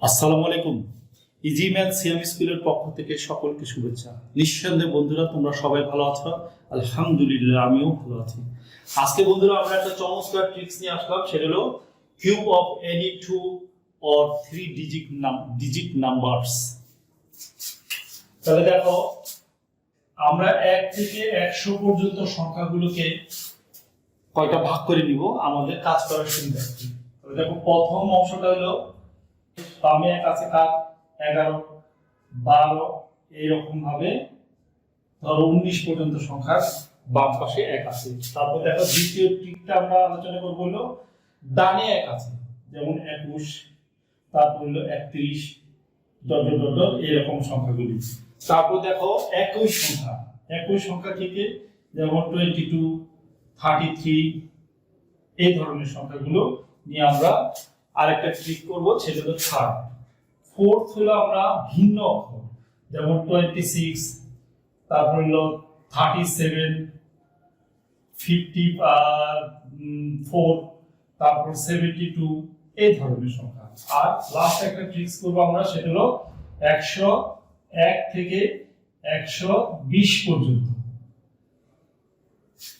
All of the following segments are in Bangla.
আসসালামু আলাইকুম। ইজি ম্যাথ সিএম স্কুলের পক্ষ থেকে সকলকে শুভেচ্ছা। নিঃসন্দেহে বন্ধুরা তোমরা সবাই ভালো আছো? আলহামদুলিল্লাহ, আমিও ভালো আছি। আজকে বন্ধুরা আমরা একটা চমৎকার ট্রিক্স নিয়ে আসলাম, সেটা হলো cube of any two or three digit numbers. তাহলে দেখো, আমরা 1 থেকে 100 পর্যন্ত সংখ্যাগুলোকে কয়টা ভাগ করে নিব আমাদের কাজ করার সুবিধার্থে। তাহলে দেখো, প্রথম অংশটা হলো বামে এক আছে কার 11, 12 এইরকম ভাবে ধরো 19 পর্যন্ত সংখ্যা বাম পাশে এক আছে। তারপর দেখো দ্বিতীয় ট্রিকটা আমরা আলোচনা করব, হলো ডানে এক আছে, যেমন 21, তারপর হলো 31 ডট ডট ডট এরকম সংখ্যাগুলি। তারপর দেখো একই সংখ্যা থেকে যেমন 22, 33 এই ধরনের সংখ্যাগুলো নিয়ে আমরা আরেকটা ট্রিক করব, সেটা হলো থার্ড। ফোর্থ হলো আমরা ভিন্ন অক্ষর, যেমন 26, তারপর হলো 37, 54, তারপর 72 এই ধরনের সংখ্যা। আর লাস্ট একটা ট্রিক্স করব আমরা, সেটা হলো 101 থেকে 120 পর্যন্ত।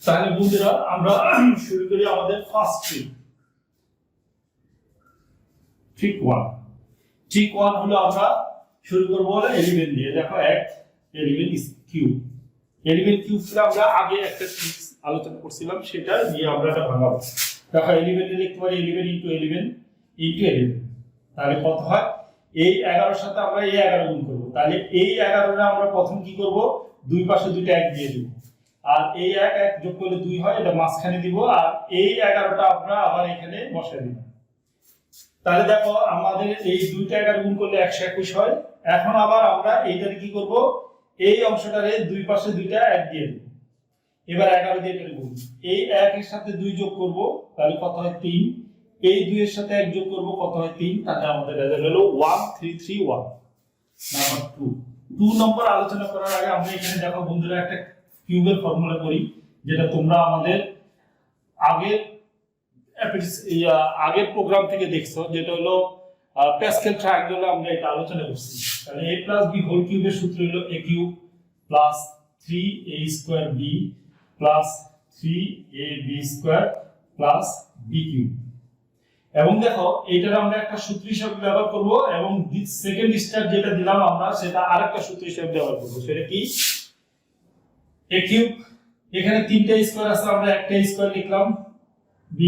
তাহলে বন্ধুরা আমরা শুরু করি আমাদের ফার্স্ট ট্রিক। ট্রিক 1 হলো আমরা শুরু করব হলো 11 দিয়ে। দেখো 11 ইজ কিউব। 11 কিউব ছিল, আমরা আগে একটা ট্রিক আলোচনা করছিলাম, সেটা দিয়ে আমরা এটা ভাঙাবো। দেখো 11 এ লিখতে পারি 11 * 11 * 11। তাহলে কত হয়? এই 11 এর সাথে আমরা এই 11 গুণ করব। তাহলে এই 11 এর আমরা প্রথম কি করব, দুই পাশে দুইটা 1 দিয়ে দেব, আর এই 1 যোগ করলে 2 হয়, এটা মাঝখানে দিব, আর এই 11টা আমরা আবার এখানে বসাই দিব। তাহলে দেখো আমাদের এই দুইটা 11 গুণ করলে 121 হয়। এখন আবার আমরা এইটারে কি করব, এই অংশটারে দুই পাশে দুইটা 1 দিয়ে দেব। এবার 11 দিয়ে এটা গুণ, এই 1 এর সাথে 2 যোগ করব, তাহলে কত হয় 3। এই 2 এর সাথে 1 যোগ করব, কত হয় 3। তাহলে আমাদের রেজাল্ট হলো 1331। নাম্বার 2 নম্বর আলোচনা করার আগে আমরা এখানে দেখো বন্ধুরা একটা কিউবের ফর্মুলা করি, যেটা তোমরা আমাদের আগের প্রোগ্রাম থেকে দেখছো, যেটা হলো প্যাসকেল ট্রায়াঙ্গেল। আমরা এটা আলোচনা করছি। তাহলে a + b হোল কিউবের সূত্র হলো a³ + 3a² b + 3ab² + b³ এবং দেখো এইটার আমরা একটা সূত্র হিসেবে ব্যবহার করব, এবং সেকেন্ড স্টেপ যেটা দিলাম আমরা, সেটা আরেকটা সূত্র হিসেবে ব্যবহার করব। সেটা কি? a³ এখানে 3টা স্কয়ার আছে, আমরা একটা স্কয়ার লিখলাম b,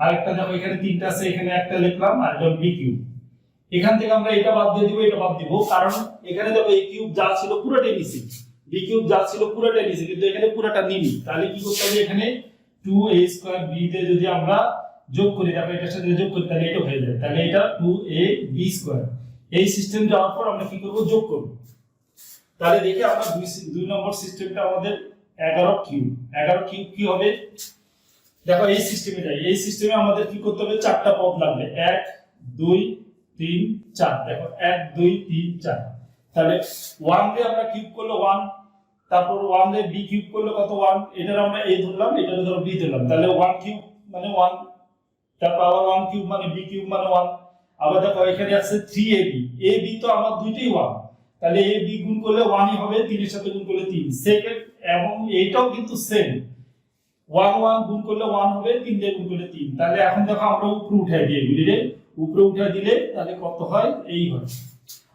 আরেকটা দেখো এখানে 3টা আছে, এখানে একটা লিখলাম, আর এটা b³। এখান থেকে আমরা এটা বাদ দিয়ে দিব, এটা বাদ দিব, কারণ এখানে দেখো a³ যা ছিল পুরোটাই নিছি, b³ যা ছিল পুরোটাই নিছি, কিন্তু এখানে পুরোটা নিনি। তাহলে কি করতে হবে, এখানে 2a² b তে যদি আমরা যোগ করি, দেখো এটার সাথে যোগ করি, তাহলে এটা হয়ে যায়। তাহলে এটা 2ab²। এই সিস্টেম যাওয়ার পর আমরা কি করব, যোগ করব। তাহলে দেখি আমরা দুই নম্বর সিস্টেমটা আমাদের 11³ কি হবে। দেখো এই সিস্টেমে যাই, এই সিস্টেমে আমাদের কি করতে হবে, চারটা পদ লাগবে, 1 2 3 4। দেখো 1 2 3 4। তাহলে 1 দিয়ে আমরা কিউব করলে 1, তারপর 1 দিয়ে b কিউব করলে কত 1, এটার আমরা a ধরলাম, এটার ধরো b ধরলাম। তাহলে 1³ মানে 1, তারপর আবার 1³ মানে b³ মানে 1। আবার দেখো এখানে আছে 3ab, ab তো আমার দুইটাই 1, তাহলে ab গুণ করলে 1ই হবে, 3 এর সাথে গুণ করলে 3। সেকেন্ড এবং এইটাও কিন্তু সেম, 1 1 গুণ করলে 1 হবে, 3 দিয়ে গুণ করলে 3। তাহলে এখন দেখো আমরা উপরে উঠাই দিই, এগুলিরে উপরে উঠাই দিলে তাহলে কত হয়, এই হয়।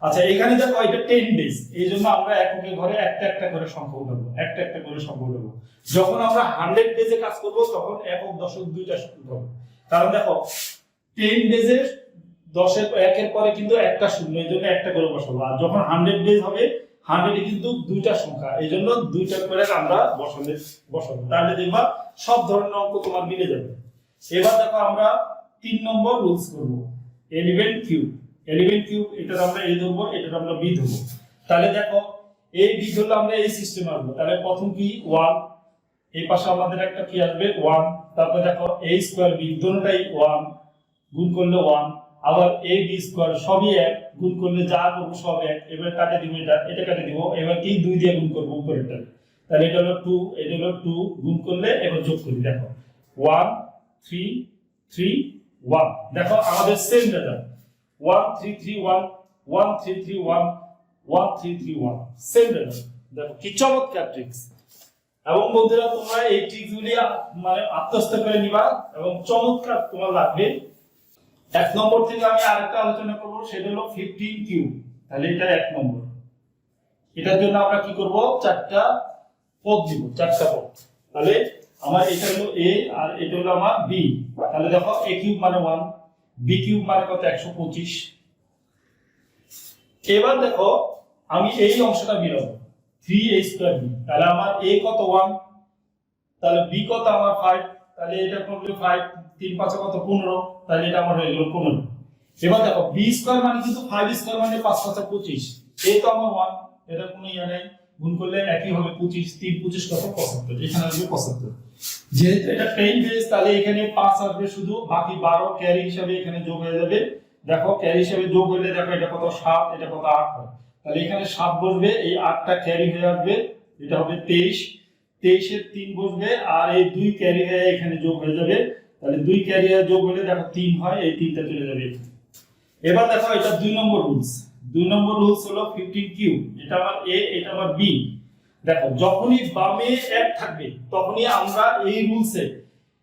আচ্ছা এখানে দেখো এটা 10 ডেজ, এইজন্য আমরা এককের ঘরে একটা একটা করে সংখ্যা উঠাবো, একটা একটা করে সংখ্যা উঠাবো। যখন আমরা 100 ডেজে কাজ করব, তখন একক দশক দুইটা উঠাবো, কারণ দেখো 10 ডেজে 10 এর একের পরে কিন্তু একটা শূন্য, এইজন্য একটা করে বসাবো। আর যখন 100 ডেজ হবে, 100 এ কিন্তু দুইটা সংখ্যা, এইজন্য দুইটা করে আমরা বসাবো। তাহলে দেখবা সব ধরনের অঙ্ক তোমার মিলে যাবে। এবার দেখো আমরা 3 নম্বর রুলস করব, 11³ এটার আমরা a ধরবো, এটার আমরা b ধরবো। তাহলে দেখো a b ধরলে আমরা এই সিস্টেমে আসবো। তাহলে প্রথম কি 1, এই পাশে আমাদের একটা কি আসবে 1, তারপর দেখো a² b দুটোটাই 1, গুণ করলে 1, আবার ab² সবই 1, গুণ করলে যা করব সব 1। এবার কাটে দিব, এটা কাটে দিব, এবার কি 2 দিয়ে গুণ করব উপরেরটা। তাহলে এটা হলো 2, এটা হলো 2, গুণ করলে এবার যোগ করি, দেখো 1 3 3 1। দেখো আমাদের সেম রেজাল্ট। 1331 1331 1331 same result. দেখো কি চমৎকার ট্রিক্স। এবং বন্ধুরা তোমরা এই ট্রিক্সগুলি মানে আত্মস্থ করে নিবা এবং চমৎকার তোমার লাগবে। এক নম্বর থেকে আমি আরেকটা আলোচনা করব, সেটা হলো 15 কিউব। তাহলে এটা এক নম্বর। এটার জন্য আমরা কি করব, চারটা পদ দিব, চারটা পদ। তাহলে আমার এটা হলো a আর এটা হলো আমার b। তাহলে দেখো a কিউব মানে 1, b কিউব মানে কত 125। এবার দেখো আমি এই অংশটা মিলাবো 3a স্কয়ার b। তাহলে আমার a কত 1, তাহলে b কত আমার 5, তাহলে এটা করলে 5 3 5 কত 15, তাহলে এটা আমার হয়ে গেল 15। এবার দেখো b স্কয়ার মানে কিন্তু 5 স্কয়ার মানে 5 5 25, a তো আমার 1, এটা কোনো ইয়া নাই, গুণ করলে একই হবে 25 3 25 কত 75, এখানে আসবে 75। যেহেতু এটা 10 বেস তাহলে এখানে 5 আসবে শুধু, বাকি 12 ক্যারি হিসাবে এখানে যোগ হয়ে যাবে। দেখো ক্যারি হিসাবে যোগ হলে দেখো এটা কত 7, এটা কত 8 হয়, তাহলে এখানে 7 বসবে, এই 8টা ক্যারি হয়ে আসবে, এটা হবে 23, 23 এর 3 বসবে, আর এই 2 ক্যারি হয়ে এখানে যোগ হয়ে যাবে, তাহলে 2 ক্যারি হয়ে যোগ হলে দেখো 3 হয়, এই 3টা চলে যাবে। এবার দেখো এটা 2 নম্বর রুলস। 2 নম্বর রুলস হলো 15 কিউব, এটা আমার a, এটা আমার b। দেখো যখনই বামে 1 থাকবে তখনই আমরা এই রুলসে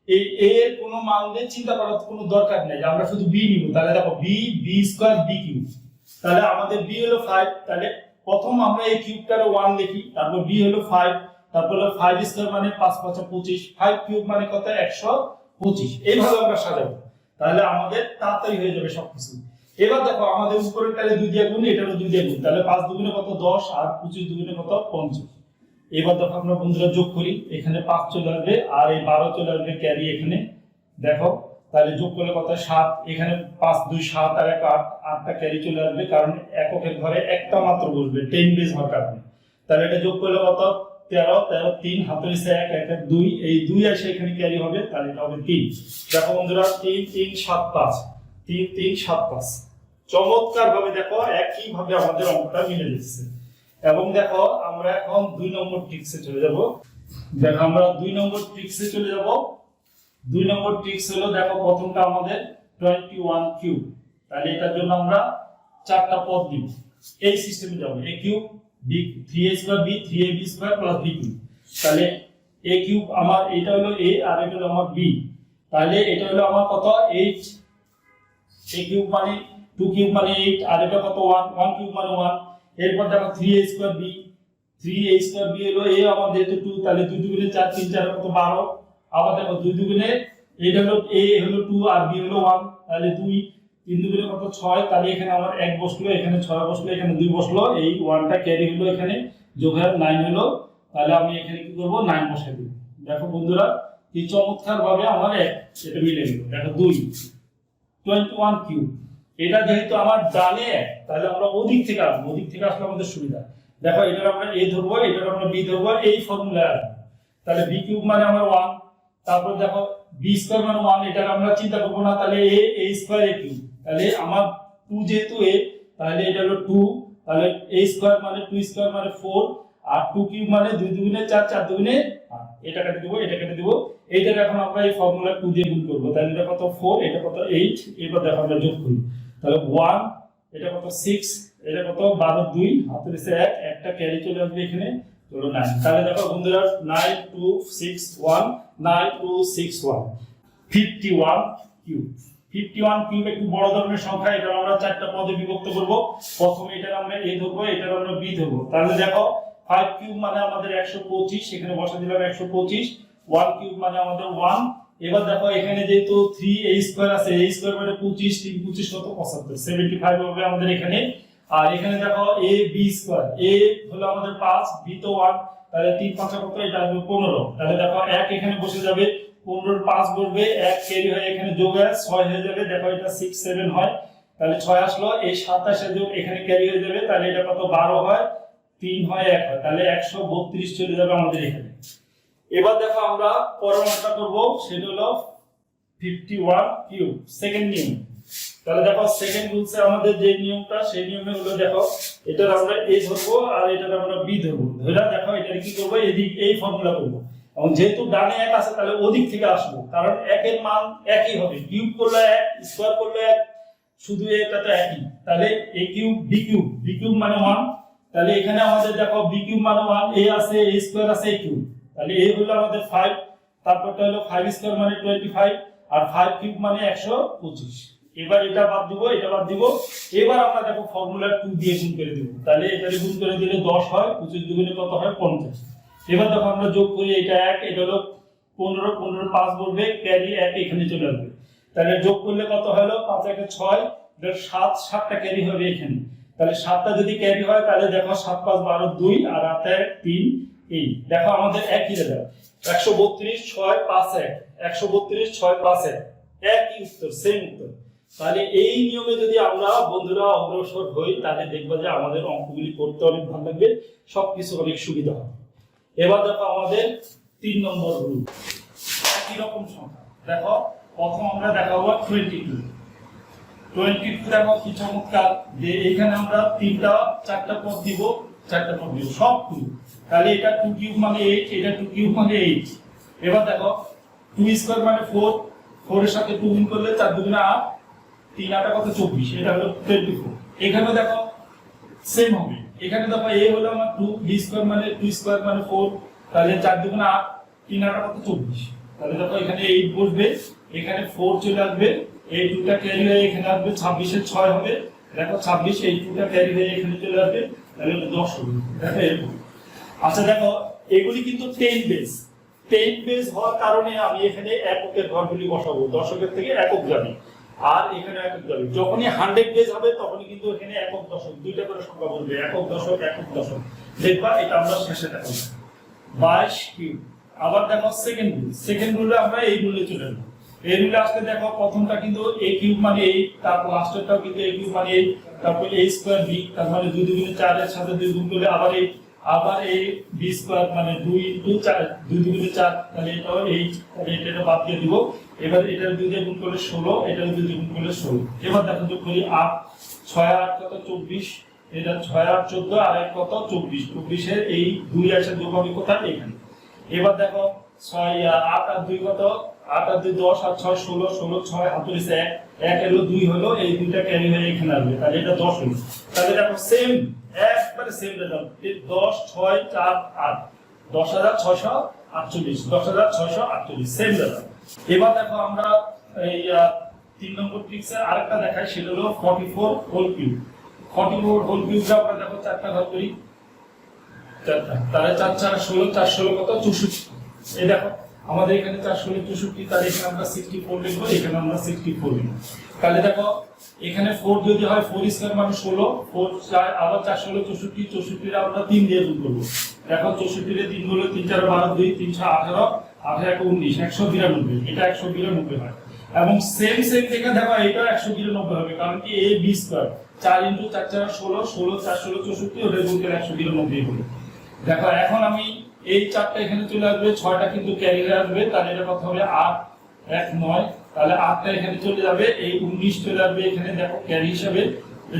এই a এর কোনো মান নিয়ে চিন্তা করার কোনো দরকার নেই, আমরা শুধু b নিব। তাহলে দেখো b b square b cube, তাহলে আমাদের b হলো 5, তাহলে প্রথম আমরা এই কিউবটারে 1 লিখি, তারপর b হলো 5, তারপর হলো 5 স্কয়ার মানে 5 5 25, 5 কিউব মানে কত 125। এইভাবে আমরা সাজাবো, তাহলে আমাদের তাড়াতাড়ি হয়ে যাবে সবকিছু। এবার দেখো আমাদের উপরের টালে 2 দিয়ে গুণ, এটারও 2 দিয়ে গুণ, তাহলে 5 দুগুণে কত 10 আর 25 দুগুণে কত 50। এবার দেখো আমরা বন্ধুরা যোগ করি, এখানে 5 চলে আসবে আর এই 12 চলে আসবে ক্যারি এখানে। দেখো তাহলে যোগ করলে কত 7, এখানে 5 2 7 আর 1 8, 8টা ক্যারি চলে আসবে, কারণ এককের ঘরে একটা মাত্র বসবে 10 বেস হওয়ার কারণে। তাহলে এটা যোগ করলে কত 13 13 3 হাতের নিচে 1 1 1 2, এই 2 আসে এখানে ক্যারি হবে, তাহলে এটা হবে 3। দেখো বন্ধুরা 3 3 7 5 3 3 7 5, চমৎকার ভাবে দেখো একই ভাবে আমাদের অঙ্কটা মিলে যাচ্ছে। এবং দেখো আমরা এখন 2 নম্বর ট্রিক্সে চলে যাব। দেখো আমরা 2 নম্বর ট্রিক্সে চলে যাব। 2 নম্বর ট্রিক্স হলো দেখো প্রথমটা আমাদের 21 কিউব। তাহলে এটার জন্য আমরা চারটা পদ দিব, এই সিস্টেমে যাব। a cube b 3a square b 3ab square plus b cube. তাহলে a কিউব আমার এটা হলো a আর এটা হলো আমার b, তাহলে এটা হলো আমার কত 8, a কিউব মানে 2 কিউব মানে 8 আর এটা কত 1, 1 কিউব মানে 1। এরপর দেখো 3a square b, 3a square b হলো a আমাদের যেহেতু 2, তাহলে 2 দুগুণে 4 3 4 কত 12। আবার দেখো 2 দুগুণে এটা হলো a হলো 2 আর b হলো 1, তাহলে 2 3 দুগুণে কত 6, তাহলে এখানে আমার 1 বসলো, এখানে 6 বসলো, এখানে 2 বসলো, এই 1টা ক্যারি হলো, এখানে যোগ হয়ে 9 হলো, তাহলে আমি এখানে কি করব 9 বসাই দেব। দেখো বন্ধুরা কি চমৎকার ভাবে আমার এটা মিলে গেল। দেখো 2 21 কিউব, এটা যেহেতু আমার ডানে 1, তাহলে আমরা ওদিক থেকে আসবো, ওদিক থেকে আসলে আমাদের সুবিধা। দেখো এটার আমরা a ধরবো, এটার আমরা b ধরবো, এই ফর্মুলায় আসবো। তাহলে b কিউব মানে আমার 1, তারপর দেখো b স্কয়ার মানে 1, এটার আমরা চিন্তা করব না, তাহলে a স্কয়ার a কিউব। তাহলে আমার 2 যেহেতু a, তাহলে এটা হলো 2, তাহলে a স্কয়ার মানে 2 স্কয়ার মানে 4 আর 2 কিউব মানে 2 দুগুণে 4 4 দুগুণে 8, এটা কেটে দেব, এটা কেটে দেব। এইটাকে এখন আমরা এই ফর্মুলা 2 দিয়ে গুণ করব, তাহলে এটা কত 4, এটা কত 8। এবার দেখো আমরা যোগ করি, তাহলে 1 এটা কত 6, এটা কত 12 2 হাতের নিচে 1, একটা ক্যারি চলে আসবে এখানে, চলো 9। তাহলে দেখো বন্ধুরা 9 2 6 1 9 2 6 1 51 কিউব। 51 কিউব একটু বড় ধরনের সংখ্যা, এটা আমরা চারটা পদে বিভক্ত করব। প্রথমে এটা আমরা a ধরবো, এটা আমরা b ধরবো। তাহলে দেখো 5 কিউব মানে আমাদের 125, এখানে বসা দিলাম 125। 1 কিউব মানে আমাদের 1। এবার দেখো এখানে যেহেতু 3a স্কয়ার আছে, a স্কয়ার মানে 25 3 25 কত 75, 75 হবে আমাদের এখানে। আর এখানে দেখো a b স্কয়ার, a হলো আমাদের 5, b তো 1, তাহলে 3 5 কত, এটা আসবে 15। তাহলে দেখো 1 এখানে বসে যাবে, 15 এর 5 বসবে, 1 ক্যারি হয়ে এখানে যোগ হয়ে 6 হয়ে যাবে। দেখো এটা 6 7 হয়, তাহলে 6 আসলো, এই 27 এর যোগ এখানে ক্যারি হয়ে যাবে, তাহলে এটা কত 12 হয়, 3 হয় 1 হয়, তাহলে 132 চলে যাবে আমাদের এখানে। এবার দেখো আমরা পরের অঙ্কটা করব, সেটা হলো 51 কিউব, সেকেন্ড নিয়ম। তাহলে দেখো সেকেন্ড রুলসে আমাদের যে নিয়মটা, সেই নিয়মে হলো দেখো এটার আমরা a ধরবো আর এটার আমরা b ধরবো। ধরে দেখো এটা কি করব, এদিক এই ফর্মুলা করব। এবং যেহেতু ডানে 1 আছে, তাহলে ওদিক থেকে আসবো, কারণ 1 এর মান একই হবে, কিউব করলে 1 স্কয়ার করলে 1 শুধু এটা তো একই, তাহলে a কিউব b কিউব মানে 1, তাহলে এখানে আমাদের দেখো b কিউব মানে 1, a আছে a স্কয়ার আছে a কিউব, তাহলে a হলো আমাদের 5, তারপরটা হলো 5 স্কয়ার মানে 25 আর 5 কিউব মানে 125। এবার এটা বাদ দিব, এটা বাদ দিব। এবার আমরা দেখো ফর্মুলা 2 দিয়ে গুণ করে দেব, তাহলে এটা গুণ করে দিলে 10 হয়, 25 দুগুণে কত হয় 50। এবার দেখো আমরা যোগ করি, এটা 1, এটা হলো 15, 15 5 বলবে, ক্যারি 1 এখানে চলে আসবে, তাহলে যোগ করলে কত হলো 5 1 6, এর 7, 7টা ক্যারি হবে এখানে, তাহলে 7টা যদি ক্যারি হয় তাহলে দেখো 7 5 12 2 আর 8 1 3 এই দেখো আমাদের একই রেজাল্ট 132 6 5 1, 132 6 5 1, একই উত্তর, সেম উত্তর। তাহলে এই নিয়মে যদি আমরা বন্ধুরা অগ্রসর হই তাহলে দেখবা যে আমাদের অঙ্কগুলি করতে অনেক ভালো লাগবে, সবকিছু অনেক সুবিধা হবে। এবার দেখো আমাদের 3 নম্বর রুল, একই রকম সংখ্যা। দেখো প্রথম আমরা দেখাবো 22 দেখো কি চমৎকার, যে এখানে আমরা 3টা 4টা পদ দিব, 4টা পদ দিব সব 2, তাহলে এটা 2 কিউব মানে 8, এটা 2 কিউব মানে 8। এবার দেখো 2 স্কয়ার মানে 4, 4 এর সাথে 2 গুণ করলে 4 দুগুণে 8, 3 8 কত 24, এটা হলো 24। এখানে দেখো সেম হবে, এখানে দেখো a হলো আমার 2, b স্কয়ার মানে 2 স্কয়ার মানে 4, তাহলে 4 দুগুণে 8, 3 8 কত 24, তাহলে দেখো এখানে 8 বসবে, এখানে 4 চলে আসবে, এই 2টা ক্যারি হয়ে এখানে আসবে, 26 এর 6 হবে, দেখো 26 এই 2টা ক্যারি হয়ে এখানে চলে আসবে, তাহলে 10 হবে। দেখো এরকম। আচ্ছা দেখো এগুলি কিন্তু 10 বেস হওয়ার কারণে আমি এখানে এককের ঘরগুলি বসাবো, দশকের থেকে একক যাবে, আর এখানে একক যাবে। যখনই 100 বেস হবে তখনই কিন্তু এখানে একক দশক দুইটা করে সংখ্যা বলবে, একক দশক একক দশক। দেখবা এটা আমরা শেষে দেখাবো 22 কিউব। আবার দেখো সেকেন্ড রুলে আমরা এই রুলে চলে যাব। এই রুলে আসলে দেখো প্রথমটা কিন্তু a কিউব মানে 8, তারপর লাস্টেরটাও কিন্তু a কিউব মানে 8, তারপর a স্কয়ার b, তার মানে 2 দুগুণে 4 এর সাথে 2 গুণ করলে আবার a b স্কয়ার মানে 2 * 4, 2 দুগুণে 4, তাহলে এটাও 8, তাহলে এটা বাদ দিয়ে দিব। এবার এটা 2 দিয়ে গুণ করলে 16, এটা 2 দিয়ে গুণ করলে 16। এবার দেখো যোগ করি 8 6 8 কত 24, এটা 6 8 14 আর 1 কত 24, 24 এর এই 2 এসে যোগ হবে কোথায় এখানে। এবার দেখো 6 8 আর 2 কত, 8 আর 2 10 আর 6 16, 16 6 হাতুড়ি 1, 1 এলো 2 হলো, এই দুইটা ক্যারি হয়ে এখানে আসবে, তাহলে এটা 10 হলো। তাহলে দেখো সেম একবারে সেম রেজাল্ট, 10 6 4 8, 10648, 10648 সেম রেজাল্ট। এবার দেখো আমরা এই 3 নম্বর ট্রিক্সে আরেকটা দেখাই, সেটা হলো 44 হোল কিউব। 44 হোল কিউবটা আমরা দেখো 4টা ভাগ করি, 4টা, তাহলে 4 4 16, 4 16 কত 64। এই দেখো আমাদের এখানে 4 16 64, তাহলে এখানে আমরা 64 লিখবো, এখানে আমরা 64 লিখবো। তাহলে দেখো এখানে 4 যদি হয় 4 স্কয়ার মানে 16, 4 4 আবার 4 16 64, 64 এর আমরা 3 দিয়ে গুণ করব। দেখো 64 এর 3 হলো 3 4 12 2, 3 6 18, 18 1 19, 192, এটা 192 হয়। এবং সেম দেখে দেখো এটা 192 হবে, কারণ কি a b স্কয়ার 4 * 4 4 16, 16 4 16 64, ওটা গুণ করে 192 হবে। দেখো এখন আমি এই 4টা এখানে চলে আসবে, 6টা কিন্তু ক্যারি হয়ে আসবে, তাহলে এটা কত হবে 8 1 9, তাহলে 8টা এখানে চলে যাবে, এই 19 চলে আসবে এখানে, দেখো ক্যারি হিসাবে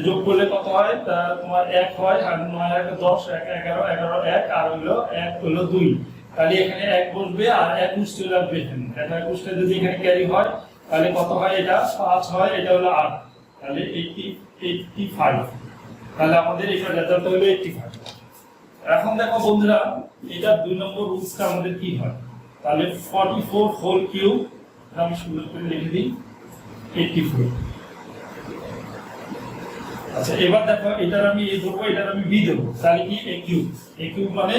যোগ করলে কত হয়, তা তোমার 1 হয়, আর 9 1 10 1 11 11 1 আর হলো 1 হলো 2, তাহলে এখানে 1 বসবে আর 21 চলে আসবে এখানে। এটা 21টা যদি এখানে ক্যারি হয় তাহলে কত হয়, এটা 5 হয়, এটা হলো 8, তাহলে 85, তাহলে আমাদের এখানে রেজাল্ট হলো 85। এখন দেখো বন্ধুরা এটা 2 নম্বর রুলসটা আমাদের কি হয়, তাহলে 44 হোল কিউব আমি সুন্দর করে লিখে দিই 84। আচ্ছা এবার দেখো এটার আমি a দেবো, এটার আমি b দেবো, তাহলে কি a কিউব মানে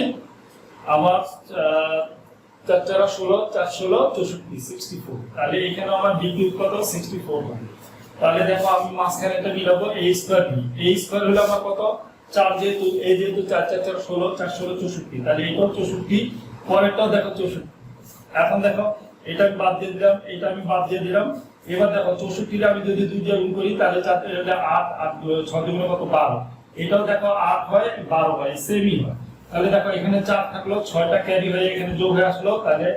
আমার 4 4 16, 4 16 64, 64, তাহলে এখানে আমার b কিউব কত 64 হবে। তাহলে দেখো আমি মাঝখানে এটা মিলাবো a square b, a square হলো আমার কত 4, যেহেতু এই যেহেতু 4 4 4 16, 4 16 64, তাহলে এটাও 64, পরেরটাও দেখো 64। এখন দেখো এটা আমি বাদ দিয়ে দিলাম, এটা আমি বাদ দিয়ে দিলাম। এবার দেখো 64 টা আমি যদি 2 দিয়ে গুণ করি তাহলে 4 এটা 8 8 6 দুগুণে কত 12, এটাও দেখো 8 হয় 12 হয়, সেমই হয়। তাহলে দেখো এখানে 4 থাকলো, 6টা ক্যারি হয়ে এখানে যোগ হয়ে আসলো, তাহলে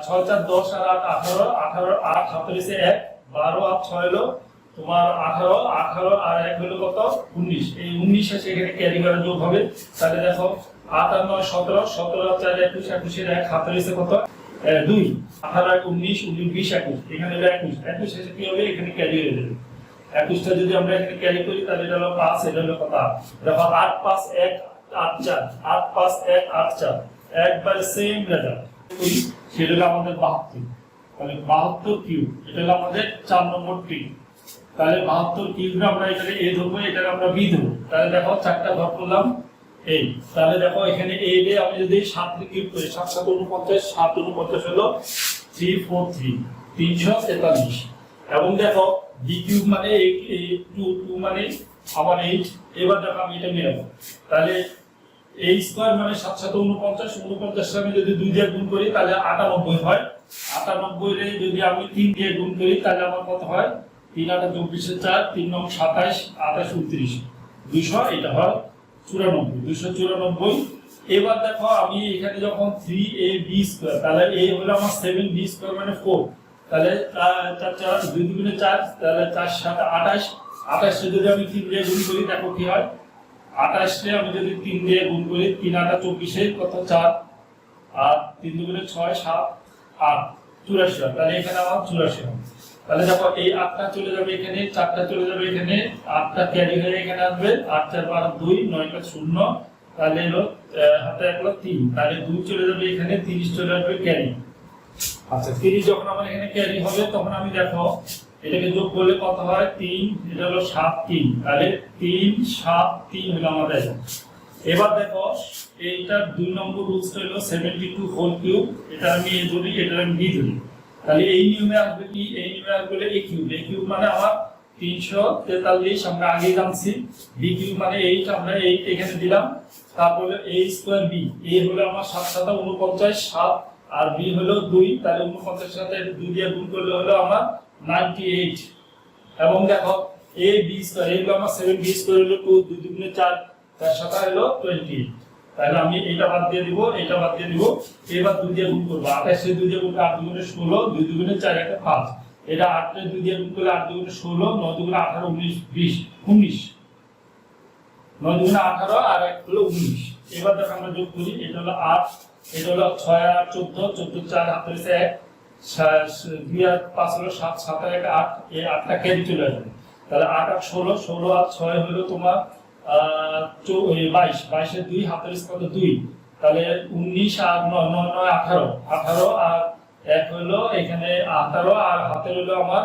6 4 10 আর 8 18, 18 8 47 1 12 আর 6 হলো তোমার 18, 18 আর 1 হলো কত 19, এই 19 এসে এখানে ক্যারি করে যোগ হবে। তাহলে দেখো 8 আর 9 17, 17 আর 4 21, 21 এর 1 47 কত 2, 18 19 19 20 21, এখানে হলো 21 এসে কি হবে এখানে ক্যারি হয়ে যাবে। 21টা যদি আমরা এখানে ক্যারি করি তাহলে এটা হলো 5, এটা হলো কত? দেখো 8 5 1 8 4, 8 5 1 8 4, একবারে সেম রেজাল্ট করি, সেটা হলো আমাদের 72। তাহলে 72 কিউব, এটা হলো আমাদের 4 নম্বর ট্রিক। তাহলে 72 কিউব আমরা এটাকে a ধরবো, এটাকে আমরা b ধরবো। তাহলে দেখো চারটা ঘর করলাম এই, তাহলে দেখো এখানে a রে আমি যদি 7 রে কিউব করি, 7 7 49, 7 49 হলো 343, 343। এবং দেখো b কিউব মানে 2 মানে আমার 8। এবার দেখো আমি এটা মেলাবো, তাহলে a স্কয়ার মানে 7 7 49, 49 আমি যদি 2 দিয়ে গুণ করি তাহলে 98 হয়। 98 রে যদি আমি 3 দিয়ে গুণ করি তাহলে আমার কত হয়? 3 8 24 4, 3 9 27, 28 29, 200, এটা হয় 94, 294। এবার দেখো আমি এখানে যখন 3ab স্কয়ার, তাহলে a হলো আমার 7b স্কয়ার মানে 4, তাহলে 4 4 2 দুগুণে 4, তাহলে 4 7 28, 28 রে যদি আমি 3 দিয়ে গুণ করি দেখো কি হয়? 28 রে আমি যদি 3 দিয়ে গুণ করি, 3 8 24 কত 4, আর 3 দুগুণে 6 7 8 84, তাহলে এখানে আমার 84 হবে। তাহলে দেখো এই 8টা চলে যাবে এখানে, 4টা চলে যাবে এখানে, 8টা ক্যারি হয়ে এখানে আসবে, 8 4 12 2, 9 5 0, তাহলে হলো হাতে 1 হলো 3, তাহলে 2 চলে যাবে এখানে, 30 চলে আসবে ক্যারি। আচ্ছা 30 যখন আমার এখানে ক্যারি হবে তখন আমি দেখো এটাকে যোগ করলে কত হয়? 3, এটা হলো 7 3, তাহলে 3 7 3 হলো আমাদের। এবার দেখো এইটার 2 নম্বর রুলসটা হলো 72 হোল কিউব, এটা আমি a ধরি, এটা আমি b ধরি। তাহলে এই নিয়মে আসবে কি? এই নিয়মে আসবে a কিউব, a কিউব মানে আমার 343 আমরা আগে জানছি। b কিউব মানে 8, আমরা 8 এখানে দিলাম। তারপর a স্কয়ার b, a হলো আমার 7 7 49 7, আর b হলো 2, তাহলে 49 সাথে 2 দিয়ে গুণ করলে হলো আমার 98। এবং দেখো a b স্কয়ার, এই হলো আমার 7b স্কয়ার হলো 2, 2 দুগুণে 4, তার সাথে হলো 20। তাহলে আমি এটা বাদ দিয়ে দিব, এটা বাদ দিয়ে দিব, এবার 2 দিয়ে গুণ করব। 28 এর 2 দিয়ে গুণ করলে 8 দুগুণে 16, 2 দুগুণে 4 একটা 5, এটা 8 এর 2 দিয়ে গুণ করলে 8 দুগুণে 16, 9 দুগুণে 18 19 20 19, 9 দুগুণে 18 আর 1 হলো 19। এবার দেখো আমরা যোগ করি, এটা হলো 8, এটা হলো 6 আর 14, 14 4 হাতে আছে 1, 2 আর 5 হলো 7, 7 আর 1 8, এই 8টা ক্যারি চলে আসবে। তাহলে 8 আর 16, 16 আর 6 হলো তোমার 22, 22 এর 2 হাতের কত 2, তাহলে 19 আর 9 9 9 18, 18 আর 1 হলো এখানে 18, আর হাতের হলো আমার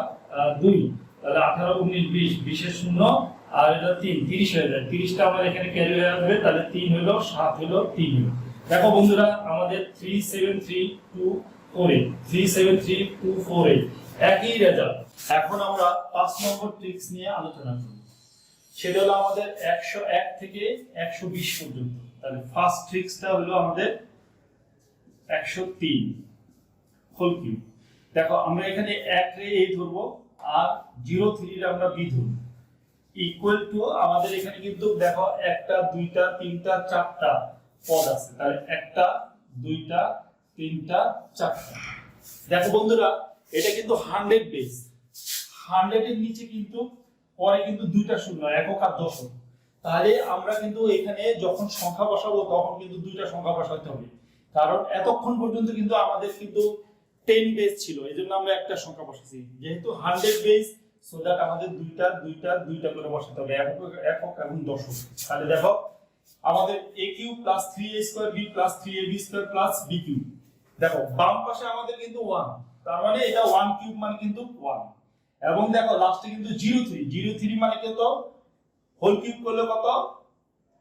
2, তাহলে 18 19 20, 20 এর 0 আর এটা 3, 30 হয়ে যায়। 30টা আমার এখানে ক্যারি হয়ে আসবে, তাহলে 3 হলো 7 হলো 3 হলো। দেখো বন্ধুরা আমাদের 37324, 37324 একই রেজাল্ট। এখন আমরা 5 নম্বর ট্রিক্স নিয়ে আলোচনা করব, সেটা হলো আমাদের 101 থেকে 120 পর্যন্ত। তাহলে ফার্স্ট ট্রিক্সটা হলো আমাদের 103 হোল কিউব। দেখো আমরা এখানে 1 রে a ধরবো আর 03 রে আমরা b ধরবো, ইকুয়াল টু আমাদের এখানে কিন্তু দেখো 1টা 2টা 3টা 4টা পদ আছে, তাহলে 1টা 2টা 3টা 4টা। দেখো বন্ধুরা এটা কিন্তু 100 বেস, 100 এর নিচে কিন্তু পরে কিন্তু 2টা শূন্য, একক আর দশক। তাহলে আমরা কিন্তু এখানে যখন সংখ্যা বসাবো তখন কিন্তু 2টা সংখ্যা বসাতে হবে, কারণ এতক্ষণ পর্যন্ত কিন্তু আমাদের কিন্তু 10 বেস ছিল, এইজন্য আমরা একটা সংখ্যা বসাইছি। যেহেতু 100 বেস, সো দ্যাট আমাদের 2টা করে বসাতে হবে, একক এবং দশক। তাহলে দেখো আমাদের a cube plus 3a square b plus 3ab square plus b cube. দেখো বাম পাশে আমাদের কিন্তু 1, তার মানে এটা 1 কিউব মানে কিন্তু 1। এবং দেখো লাস্টে কিন্তু 03 মানে কত? হোল কিউব করলে কত?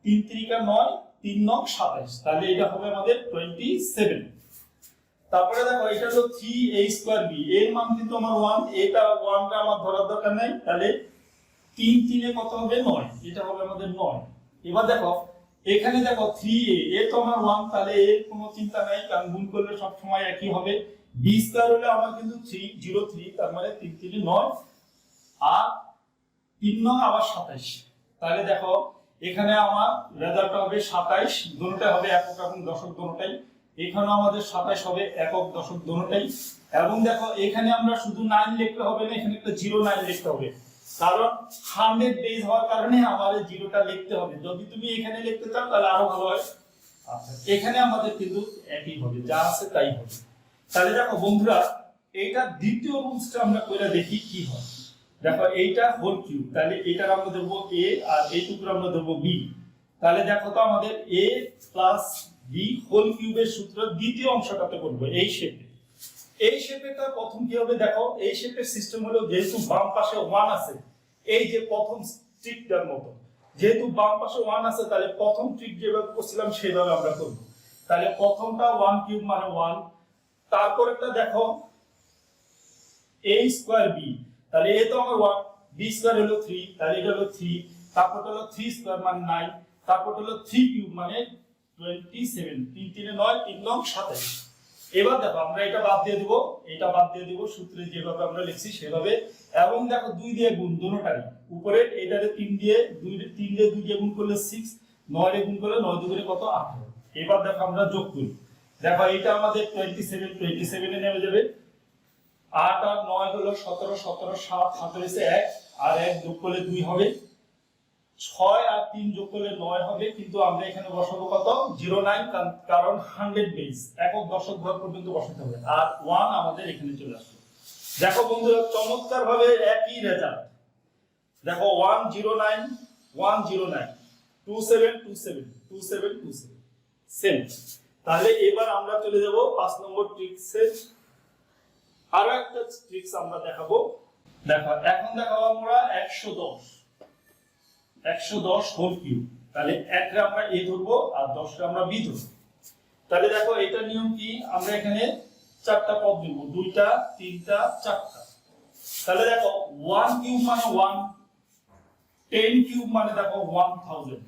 3 3 9, 3 9 27, তাহলে এটা হবে আমাদের 27। তারপরে দেখো এটা হলো 3a স্কয়ার b, এর মান কিন্তু আমার 1, এটা 1টা আমার ধরার দরকার নাই, তাহলে 3 3 এ কত হবে? 9, এটা হবে আমাদের 9। এবার দেখো এখানে দেখো 3a, এ তো আমার 1, তাহলে এর কোনো চিন্তা নাই, কারণ গুণ করলে সব সময় একই হবে। b স্কয়ার হলে আমার কিন্তু 303, তার মানে 3 3 9 আর 3 9 আবার 27, তাহলে দেখো এখানে আমার রেজাল্টটা হবে 27, দুটোটাই হবে একক এবং দশক দুটোটাই। এখানে আমাদের 27 হবে একক দশক দুটোটাই। এবং দেখো এখানে আমরা শুধু 9 লিখতে হবে না, এখানে একটা 09 লিখতে হবে, কারণ 100 বেস হওয়ার কারণে আমাদের 0টা লিখতে হবে। যদি তুমি এখানে লিখতে চাও তাহলে আরো ভালো হয়। আচ্ছা এখানে আমাদের কিন্তু একই হবে, যা আছে তাই হবে। তাহলে দেখো বন্ধুরা এইটা দ্বিতীয় রুলসটা আমরা কইরা দেখি কি হয়। দেখো এইটা হোল কিউব, তাহলে এটার আমরা ধরবো a আর এইটুকুর আমরা ধরবো b। তাহলে দেখো তো আমাদের a প্লাস b হোল কিউবের সূত্র দ্বিতীয় অংশটাতে করব এই শেপে। এই শেপেটা প্রথম কি হবে দেখো, এই শেপের সিস্টেম হলো যেহেতু বাম পাশে 1 আছে, এই যে প্রথম ট্রিকটার মতো, যেহেতু বাম পাশে 1 আছে তাহলে প্রথম ট্রিক যেভাবে করছিলাম সেভাবে আমরা করব। তাহলে প্রথমটা 1 কিউব মানে 1, তারপর একটা দেখো a স্কয়ার b, তাহলে a তো আমার 1, b স্কয়ার হলো 3, তাহলে এটা হলো 3, তারপর হলো 3 স্কয়ার মানে 9, তারপর হলো 3 কিউব মানে 27, 3 3 9, 3 9 27। এবার দেখো আমরা এটা বাদ দিয়ে দিব, এটা বাদ দিয়ে দিব সূত্রে যেভাবে আমরা লিখছি সেভাবে। এবং দেখো 2 দিয়ে গুণ দুটোটাই, উপরে এটারে 3 দিয়ে 2 দিয়ে গুণ করলে 6, 9 দিয়ে গুণ করলে 9 দুগুণে কত 18। এবার দেখো আমরা যোগ করি, দেখো এটা আমাদের 27 এ নেমে যাবে, 8 আর 9 হলো 17, 17 7 17 1, আর 1 যোগ করলে 2 হবে, 6 আর 3 যোগ করলে 9 হবে, কিন্তু আমরা এখানে বসাবো কত 09, কারণ 100 বেস একক দশক ঘর পর্যন্ত বসাতে হবে, আর 1 আমাদের এখানে চলে আসবে। দেখো বন্ধুরা চমৎকার ভাবে একই রেজাল্ট, দেখো 109 109 27 27 27 27 সেম। তাহলে এবার আমরা চলে যাব 5 নম্বর ট্রিক্সে, আরো একটা ট্রিক্স আমরা দেখাবো। দেখো এখন দেখাবো আমরা 110 হোল কিউব, তাহলে 1 রে আমরা a ধরবো আর 10 রে আমরা b ধরবো। তাহলে দেখো এটা নিয়ম কি, আমরা এখানে চারটা পদ নিব, 2টা 3টা 4টা। তাহলে দেখো 1 কিউব মানে 1, 10 কিউব মানে দেখো 1000,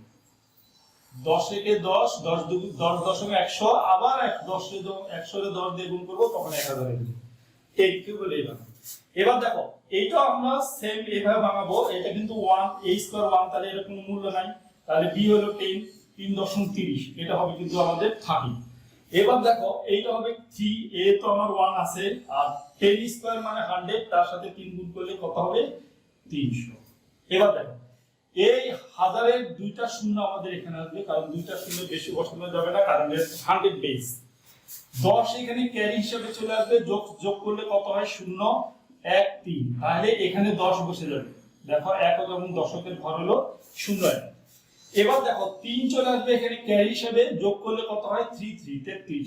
10 একে 10, 10 দুগুণ 10 দশমিক 100, আবার 10 রে 100 রে 10 দিয়ে গুণ করব তখন 1000 হবে, 10 কিউব হলো এইভাবে। এবার দেখো এইটা আমরা সেম এইভাবে ভাঙাবো, এটা কিন্তু 1 a স্কয়ার 1, তাহলে এর কোনো মূল্য নাই, তাহলে b হলো 10 3.30, এটা হবে কিন্তু আমাদের 30। এবার দেখো এইটা হবে 3, a তো আমার 1 আছে, আর 10 স্কয়ার মানে 100, তার সাথে 3 গুণ করলে কত হবে 300। এবার দেখো এই হাজারের দুইটা শূন্য আমাদের এখানে আসবে, কারণ দুইটা শূন্য বেশি বসানো যাবে না, কারণ এর 100 বেস। 10 এখানে ক্যারি হিসেবে চলে আসবে, যোগ করলে কত হয় 0 1 3, তাহলে এখানে 10 বসে যাবে। দেখো একক এবং দশকের ঘর হলো 0 1। এবার দেখো 3 চলে আসবে এখানে ক্যারি হিসেবে, যোগ করলে কত হয় 3 3 33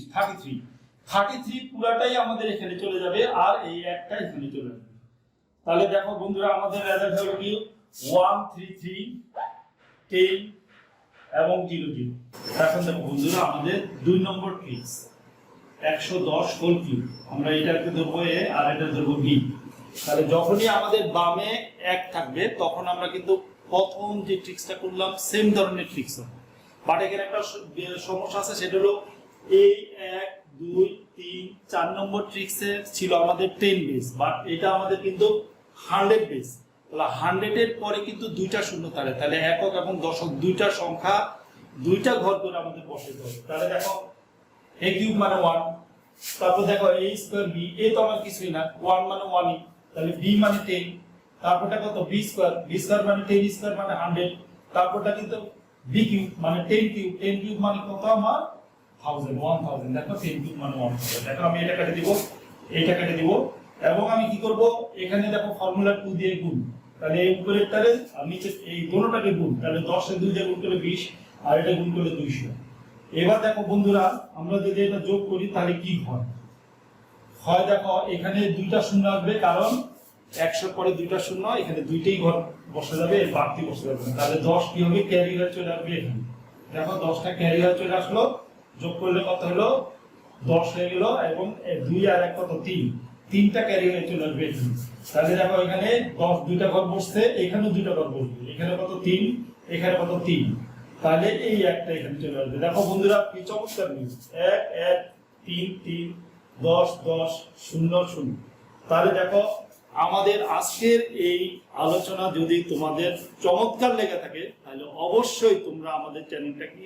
33 পুরাটাই আমাদের এখানে চলে যাবে, আর এই একটা এখানে চলে আসবে। তাহলে দেখো বন্ধুরা আমাদের রেজাল্ট হলো কি 1 3 3 10 এবং 0 0। এখন দেখো বন্ধুরা আমাদের 2 নম্বর ট্রিক্স 110 হোল কিউব, আমরা এটাকে ধরবো a আর এটা ধরবো b। তাহলে যখনই আমাদের বামে 1 থাকবে তখন আমরা কিন্তু প্রথম যে ট্রিক্সটা করলাম সেম ধরনের ট্রিক্স হবে, বাট এখানে একটা সমস্যা আছে, সেটা হলো এই 1 2 3 4 নম্বর ট্রিক্সে ছিল আমাদের 10 বেস, বাট এটা আমাদের কিন্তু 100 বেস। তাহলে 100 এর পরে কিন্তু দুইটা শূন্য থাকে, তাহলে একক এবং দশক দুইটা সংখ্যা দুইটা ঘর করে আমাদের বসাতে হবে। তাহলে দেখো a কিউব মানে 1, তারপর দেখো a স্কয়ার b, a তো আমার কিছুই না, 1 মানে 1ই, তাহলে b মানে 10, তারপরটা কত b স্কয়ার মানে 10 স্কয়ার মানে 100, তারপরটা কিন্তু b কিউব মানে 10 কিউব মানে কত আমার 1000, দেখো 10 কিউব মানে 1000। দেখো আমি এটা কেটে দিব, এইটা কেটে দিব, এবং আমি কি করব এখানে দেখো ফর্মুলা 2 দিয়ে গুণ, তাহলে এই উপরেরটারে আর নিচে এই দুটোটাকে গুণ, তাহলে 10 এর 2 দিয়ে গুণ করলে 20, আর এটা গুণ করলে 200। এবার দেখো বন্ধুরা আমরা যদি এটা যোগ করি তাহলে কি হয়, দেখো এখানে দুইটা শূন্য আসবে, কারণ 100 পরে দুইটা শূন্য, এখানে দুইটাই ঘর বসে যাবে, এর বাড়তি বসে যাবে না। তাহলে 10 কি হবে ক্যারি হয়ে চলে আসবে এখানে, দেখো 10টা ক্যারি হয়ে চলে আসলো, যোগ করলে কত হলো 10 হয়ে গেল, এবং 2 আর 1 কত 3, 3টা ক্যারি হয়ে চলে আসবে এখানে। তাহলে দেখো এখানে 10 দুইটা ঘর বসছে, এখানেও দুইটা ঘর বসবে, এখানে কত 3, এখানে কত 3, তাহলে এই একটা এখানে চলে আসবে। দেখো বন্ধুরা কি চমৎকার নিউজ, 1 1 3 3 10 10 0 0। তাহলে দেখো আমাদের আজকের এই আলোচনা যদি তোমাদের চমৎকার লেগে থাকে তাহলে অবশ্যই তোমরা আমাদের চ্যানেলটাকে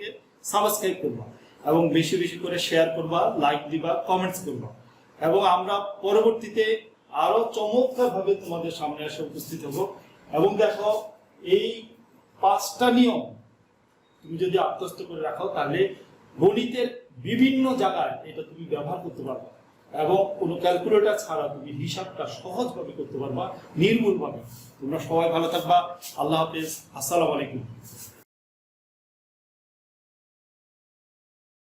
সাবস্ক্রাইব করবা, এবং বেশি বেশি করে শেয়ার করবা, লাইক দিবা, কমেন্টস করবা, এবং আমরা পরবর্তীতে আরো চমৎকার ভাবে তোমাদের সামনে এসে উপস্থিত হব। এবং দেখো এই 5টা নিয়ম তুমি যদি আত্মস্থ করে রাখো তাহলে গণিতের বিভিন্ন জায়গায় এটা তুমি ব্যবহার করতে পারবে। এবং কোনো ক্যালকুলেটর ছাড়া তুমি হিসাবটা সহজভাবে করতে পারবা, নির্ভুলভাবে। তোমরা সবাই ভালো থাকবা। আল্লাহ হাফেজ। আসসালামু আলাইকুম।